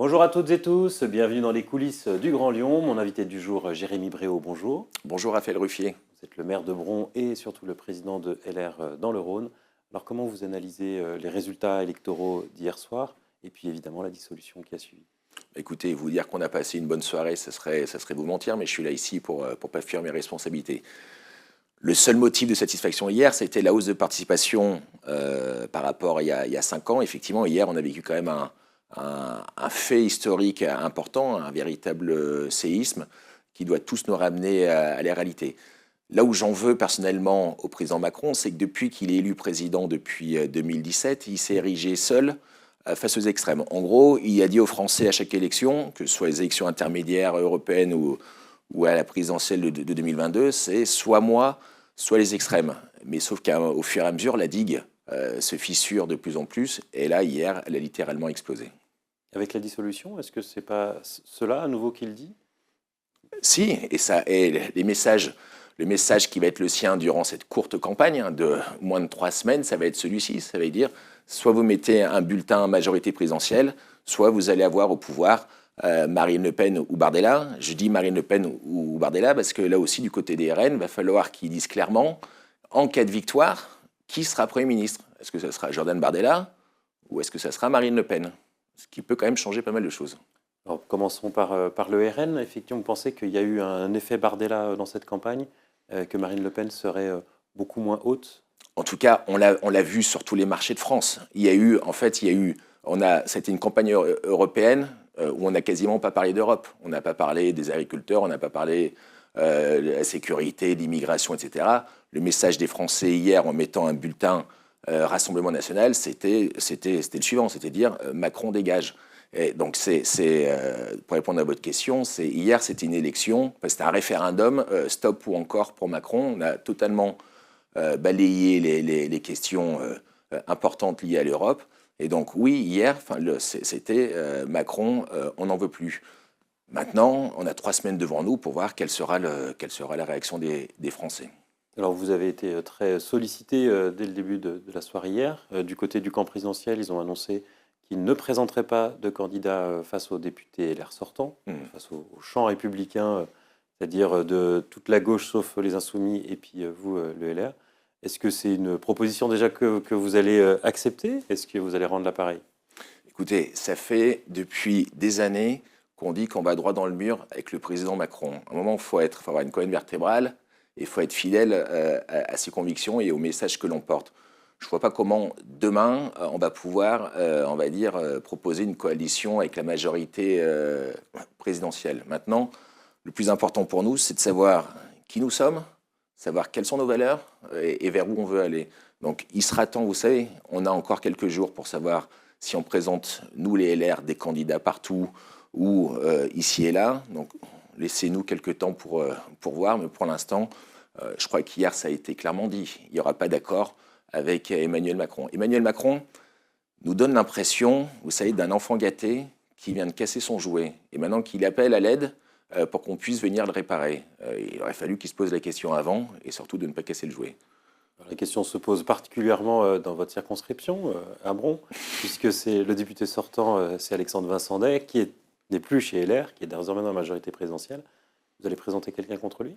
Bonjour à toutes et tous, bienvenue dans les coulisses du Grand Lyon. Mon invité du jour, Jérémy Bréau, bonjour. Bonjour Raphaël Ruffier. Vous êtes le maire de Bron et surtout le président de LR dans le Rhône. Alors comment vous analysez les résultats électoraux d'hier soir et puis évidemment la dissolution qui a suivi? Écoutez, vous dire qu'on a passé une bonne soirée, ça serait vous mentir, mais je suis là ici pour pas fuir mes responsabilités. Le seul motif de satisfaction hier, c'était la hausse de participation par rapport à il y a 5 ans. Effectivement, hier, on a vécu quand même un fait historique important, un véritable séisme qui doit tous nous ramener à la réalité. Là où j'en veux personnellement au président Macron, c'est que depuis qu'il est élu président depuis 2017, il s'est érigé seul face aux extrêmes. En gros, il a dit aux Français à chaque élection, que ce soit les élections intermédiaires européennes ou à la présidentielle de 2022, c'est soit moi, soit les extrêmes. Mais sauf qu'au fur et à mesure, la digue se fissure de plus en plus. Et là, hier, elle a littéralement explosé. Avec la dissolution, est-ce que ce n'est pas cela à nouveau qu'il dit? Si, le message qui va être le sien durant cette courte campagne de moins de 3 semaines, ça va être celui-ci. Ça va dire, soit vous mettez un bulletin majorité présidentielle, soit vous allez avoir au pouvoir Marine Le Pen ou Bardella. Je dis Marine Le Pen ou Bardella parce que là aussi, du côté des RN, il va falloir qu'ils disent clairement, en cas de victoire, qui sera Premier ministre. Est-ce que ça sera Jordan Bardella ou est-ce que ça sera Marine Le Pen? Ce qui peut quand même changer pas mal de choses. Alors, commençons par le RN. Effectivement, vous pensez qu'il y a eu un effet Bardella dans cette campagne, que Marine Le Pen serait beaucoup moins haute? En tout cas, on l'a vu sur tous les marchés de France. C'était une campagne européenne où on n'a quasiment pas parlé d'Europe. On n'a pas parlé des agriculteurs, on n'a pas parlé de la sécurité, de l'immigration, etc. Le message des Français hier en mettant un bulletin Rassemblement national, c'était le suivant, c'était dire Macron dégage. Et donc, pour répondre à votre question, hier, c'était une élection, c'était un référendum, stop ou encore pour Macron. On a totalement balayé les questions importantes liées à l'Europe. Et donc, oui, hier, c'était Macron, on n'en veut plus. Maintenant, on a 3 semaines devant nous pour voir quelle sera la réaction des Français. Alors vous avez été très sollicité dès le début de la soirée hier. Du côté du camp présidentiel, ils ont annoncé qu'ils ne présenteraient pas de candidat face aux députés LR sortants, face au champ républicain, c'est-à-dire de toute la gauche sauf les Insoumis et puis vous, le LR. Est-ce que c'est une proposition déjà que vous allez accepter? Est-ce que vous allez rendre l'appareil? Écoutez, ça fait depuis des années qu'on dit qu'on va droit dans le mur avec le président Macron. À un moment, il faut avoir une colonne vertébrale et il faut être fidèle à ses convictions et au message que l'on porte. Je ne vois pas comment demain on va pouvoir, proposer une coalition avec la majorité présidentielle. Maintenant, le plus important pour nous, c'est de savoir qui nous sommes, savoir quelles sont nos valeurs et vers où on veut aller. Donc, il sera temps, vous savez, on a encore quelques jours pour savoir si on présente, nous les LR, des candidats partout ou ici et là. Donc, laissez-nous quelques temps pour voir, mais pour l'instant, je crois qu'hier, ça a été clairement dit. Il n'y aura pas d'accord avec Emmanuel Macron. Emmanuel Macron nous donne l'impression, vous savez, d'un enfant gâté qui vient de casser son jouet et maintenant qu'il appelle à l'aide pour qu'on puisse venir le réparer. Il aurait fallu qu'il se pose la question avant et surtout de ne pas casser le jouet. Alors, la question se pose particulièrement dans votre circonscription, à Bron, puisque c'est le député sortant, c'est Alexandre Vincent-Day, qui n'est plus chez LR, qui est désormais dans la majorité présidentielle. Vous allez présenter quelqu'un contre lui?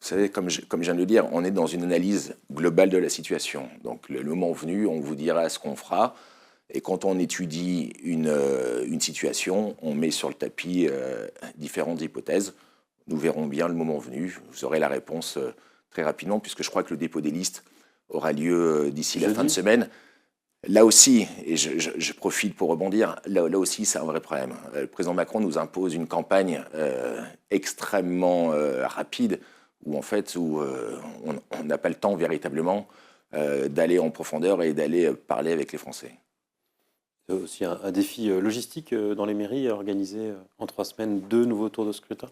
Vous savez, comme je viens de le dire, on est dans une analyse globale de la situation. Donc, le moment venu, on vous dira ce qu'on fera. Et quand on étudie une situation, on met sur le tapis différentes hypothèses. Nous verrons bien le moment venu. Vous aurez la réponse très rapidement, puisque je crois que le dépôt des listes aura lieu d'ici la fin de semaine. Là aussi, et je profite pour rebondir, là aussi, c'est un vrai problème. Le président Macron nous impose une campagne extrêmement rapide, où en fait, on n'a pas le temps véritablement d'aller en profondeur et d'aller parler avec les Français. C'est aussi un défi logistique dans les mairies, organiser en 3 semaines 2 nouveaux tours de scrutin?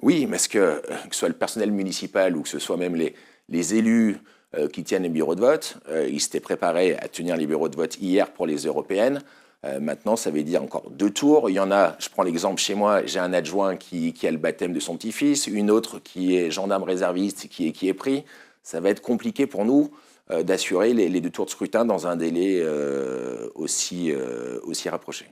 Oui, parce que ce soit le personnel municipal ou que ce soit même les élus qui tiennent les bureaux de vote, ils s'étaient préparés à tenir les bureaux de vote hier pour les européennes. Maintenant, ça veut dire encore 2 tours. Il y en a, je prends l'exemple chez moi, j'ai un adjoint qui a le baptême de son petit-fils, une autre qui est gendarme réserviste qui est pris. Ça va être compliqué pour nous d'assurer les 2 tours de scrutin dans un délai aussi rapproché.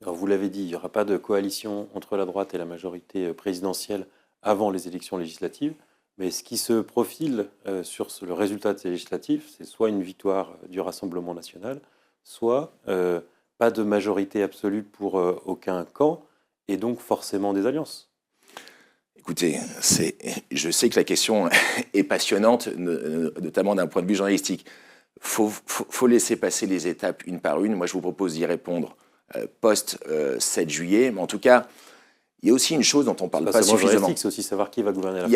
Alors, vous l'avez dit, il n'y aura pas de coalition entre la droite et la majorité présidentielle avant les élections législatives. Mais ce qui se profile sur le résultat de ces législatives, c'est soit une victoire du Rassemblement national, soit pas de majorité absolue pour aucun camp, et donc forcément des alliances. Écoutez, je sais que la question est passionnante, notamment d'un point de vue journalistique. Faut laisser passer les étapes une par une. Moi, je vous propose d'y répondre post-7 juillet. Mais en tout cas, il y a aussi une chose dont on ne parle pas suffisamment. C'est aussi savoir qui va gouverner la France.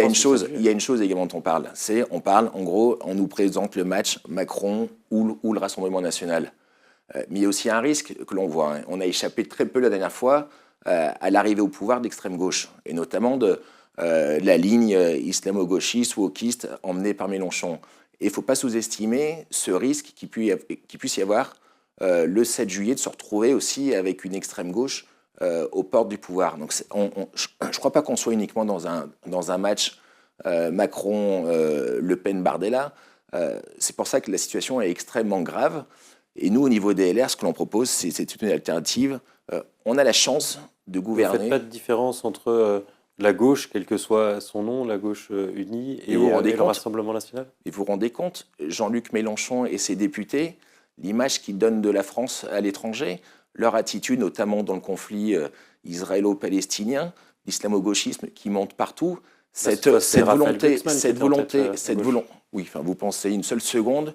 Il y a une chose également dont on parle. On parle, en gros, on nous présente le match Macron ou le Rassemblement national. Mais il y a aussi un risque que l'on voit. Hein. On a échappé très peu la dernière fois à l'arrivée au pouvoir d'extrême gauche, et notamment de la ligne islamo-gauchiste ou wokiste emmenée par Mélenchon. Et il ne faut pas sous-estimer ce risque qu'il puisse y avoir le 7 juillet de se retrouver aussi avec une extrême gauche aux portes du pouvoir. Donc je ne crois pas qu'on soit uniquement dans un match Macron-Le Pen-Bardella. C'est pour ça que la situation est extrêmement grave. Et nous, au niveau des LR, ce que l'on propose, c'est une alternative. On a la chance de gouverner. Vous ne faites pas de différence entre la gauche, quel que soit son nom, la gauche unie, et le Rassemblement national? Et vous vous rendez compte, Jean-Luc Mélenchon et ses députés, l'image qu'ils donnent de la France à l'étranger, leur attitude, notamment dans le conflit israélo-palestinien, l'islamo-gauchisme qui monte partout, cette volonté, oui, enfin, vous pensez une seule seconde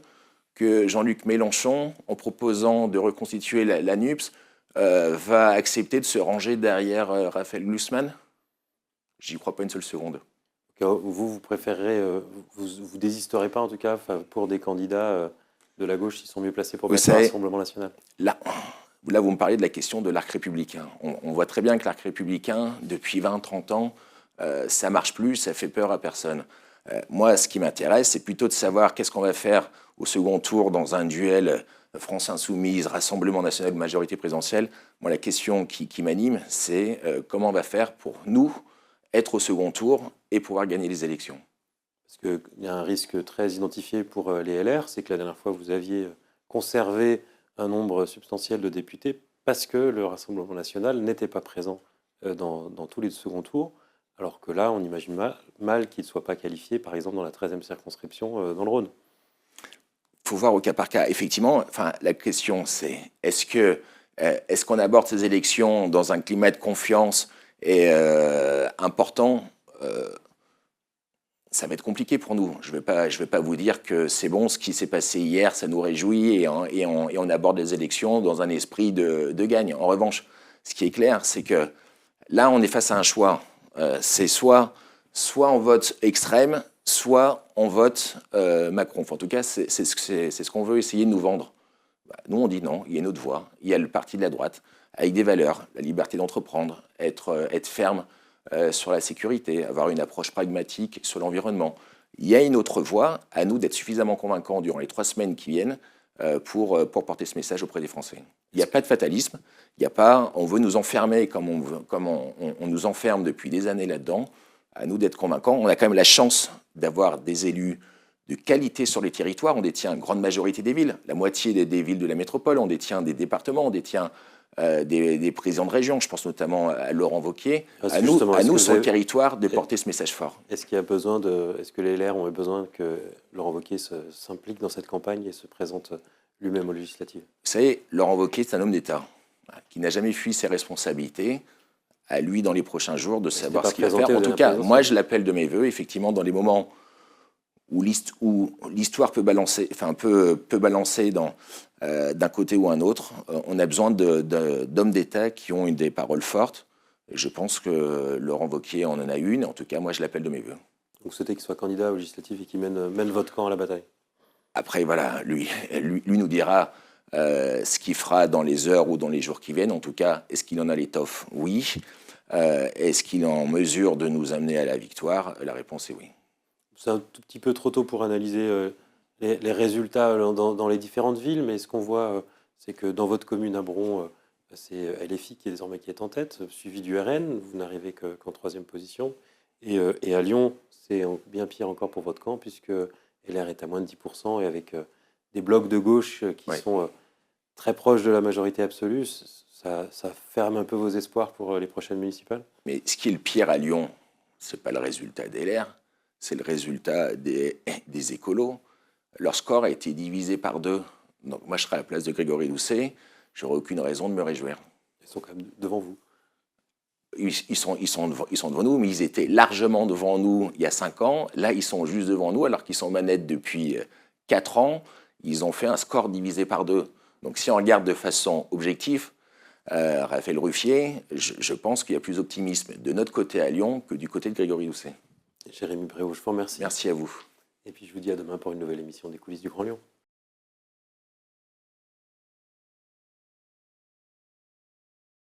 que Jean-Luc Mélenchon, en proposant de reconstituer la NUPS, va accepter de se ranger derrière Raphaël Glucksmann? J'y crois pas une seule seconde. Vous préférez, vous désisterez pas en tout cas pour des candidats de la gauche qui sont mieux placés pour battre le Rassemblement national? Là, vous me parlez de la question de l'arc républicain. On voit très bien que l'arc républicain, depuis 20-30 ans, ça marche plus, ça fait peur à personne. Moi, ce qui m'intéresse, c'est plutôt de savoir qu'est-ce qu'on va faire au second tour dans un duel France Insoumise, Rassemblement national, majorité présidentielle. Moi, la question qui m'anime, c'est comment on va faire pour nous être au second tour et pouvoir gagner les élections. Parce qu'il y a un risque très identifié pour les LR, c'est que la dernière fois, vous aviez conservé un nombre substantiel de députés parce que le Rassemblement national n'était pas présent dans tous les seconds tours, alors que là, on imagine mal qu'il ne soit pas qualifié, par exemple, dans la 13e circonscription dans le Rhône. Il faut voir au cas par cas. Effectivement, la question, c'est est-ce qu'on aborde ces élections dans un climat de confiance et important? Ça va être compliqué pour nous. Je vais pas vous dire que c'est bon, ce qui s'est passé hier, ça nous réjouit et on aborde les élections dans un esprit de gagne. En revanche, ce qui est clair, c'est que là, on est face à un choix. C'est soit on vote extrême, soit on vote Macron. Enfin, en tout cas, c'est ce qu'on veut essayer de nous vendre. Nous, on dit non, il y a une autre voie. Il y a le parti de la droite, avec des valeurs, la liberté d'entreprendre, être ferme sur la sécurité, avoir une approche pragmatique sur l'environnement. Il y a une autre voie, à nous d'être suffisamment convaincants durant les 3 semaines qui viennent pour porter ce message auprès des Français. Il n'y a pas de fatalisme, il n'y a pas on veut nous enfermer comme on nous enferme depuis des années là-dedans. À nous d'être convaincants. On a quand même la chance d'avoir des élus de qualité sur les territoires. On détient une grande majorité des villes, la moitié des villes de la métropole, on détient des départements, on détient des présidents de région, je pense notamment à Laurent Wauquiez, à nous sur le territoire, de porter ce message fort. Est-ce que les LR ont besoin que Laurent Wauquiez s'implique dans cette campagne et se présente lui-même aux législatives? Vous savez, Laurent Wauquiez, c'est un homme d'État qui n'a jamais fui ses responsabilités. À lui, dans les prochains jours, de savoir ce qu'il va faire. En tout cas, moi, je l'appelle de mes voeux, effectivement, dans les moments où l'histoire peut balancer, peut balancer d'un côté ou un autre. On a besoin d'hommes d'État qui ont des paroles fortes. Et je pense que Laurent Wauquiez en a une. En tout cas, moi, je l'appelle de mes voeux. Donc, vous souhaitez qu'il soit candidat aux législatives et qu'il mène votre camp à la bataille? Après, voilà, lui nous dira ce qu'il fera dans les heures ou dans les jours qui viennent. En tout cas, est-ce qu'il en a l'étoffe? Oui. Est-ce qu'il est en mesure de nous amener à la victoire? La réponse est oui. C'est un tout petit peu trop tôt pour analyser les résultats dans les différentes villes, mais ce qu'on voit, c'est que dans votre commune à Bron, c'est LFI qui est en tête, suivi du RN, vous n'arrivez qu'en 3e position. Et à Lyon, c'est bien pire encore pour votre camp, puisque LR est à moins de 10%, et avec des blocs de gauche qui sont très proches de la majorité absolue, Ça ferme un peu vos espoirs pour les prochaines municipales? Mais ce qui est le pire à Lyon, ce n'est pas le résultat des LR, c'est le résultat des écolos. Leur score a été divisé par 2. Donc moi, je serai à la place de Grégory Doucet, j'aurais aucune raison de me réjouir. Ils sont quand même devant vous. Ils sont devant nous, mais ils étaient largement devant nous il y a 5 ans. Là, ils sont juste devant nous, alors qu'ils sont manettes depuis 4 ans. Ils ont fait un score divisé par 2. Donc si on regarde de façon objective, Raphaël Ruffier, je pense qu'il y a plus d'optimisme de notre côté à Lyon que du côté de Grégory Doucet. Jérémy Bréau, je vous remercie. Merci à vous. Et puis je vous dis à demain pour une nouvelle émission des coulisses du Grand Lyon.